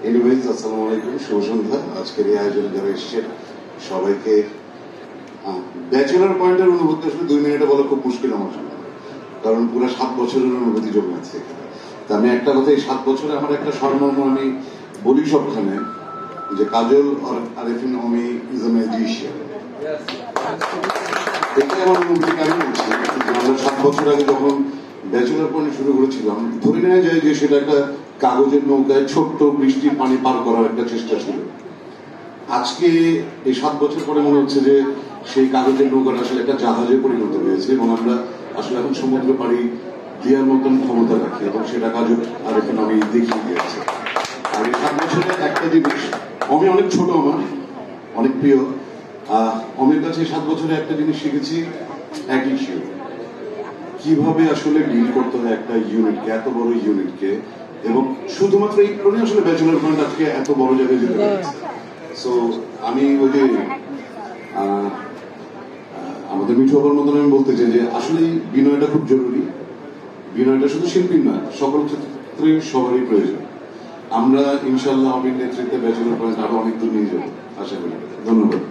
Anyways, আসসালামু আলাইকুম, শুভ সন্ধ্যা। আজকের এই আয়োজনে যারা এসেছেন সবাইকে ব্যাচেলার পয়েন্টের অনুভূতি আসলে 2 মিনিটে বলা খুব মুশকিল আমার জন্য, কারণ পুরো 7 বছরের অনুভূতি জমে আছে এখানে। তা আমি একটা কথা, এই 7 বছরে আমার একটা স্বর্ণম আমি বলি সবখানে, যে কাজল আরেফিন অমি ইজ এ ম্যাজিশিয়ান। এটাই আমার অনুভূতি। কেন বলছি, আমরা 7 বছর আগে যখন ব্যাচেলার পয়েন্ট শুরু করেছিলাম, ধরে নেওয়া যায় যে সেটা একটা কাগজের নৌকায় ছোট্ট বৃষ্টির পানি পার করার একটা চেষ্টা ছিল। আজকে এই 7 বছর পরে মনে হচ্ছে যে সেই কাগজের নৌকাটা আসলে একটা জাহাজে পরিণত হয়েছে, এবং আমরা আসলে এখন সমুদ্র পাড়ি দেওয়ার মতন ক্ষমতা রাখি, এবং সেটা কাজল আরেফিন আমি দেখিয়ে দিয়েছে। আর এই 7 বছরে একটা জিনিস, আমি অনেক ছোট, আমার অনেক প্রিয়, অমির কাছে 7 বছরে একটা জিনিস শিখেছি, অ্যাটিটিউড। কিভাবে আসলে ডিল করতে হয় একটা ইউনিটকে, এত বড় ইউনিটকে, এবং শুধুমাত্র এই কারণে আসলে ব্যাচেলার পয়েন্ট আজকে এত বড় জায়গায় যেতে পারছে। সো আমি ওই যে আমাদের মিঠু হবার মতন আমি বলতে চাই যে আসলে বিনয়টা খুব জরুরি। বিনয়টা শুধু শিল্পীর না, সকল ক্ষেত্রে সবারই প্রয়োজন। আমরা ইনশাল্লাহ অমির নেতৃত্বে ব্যাচেলার পয়েন্ট আরো অনেক দূর নিয়ে যাবো, আশা করি। ধন্যবাদ।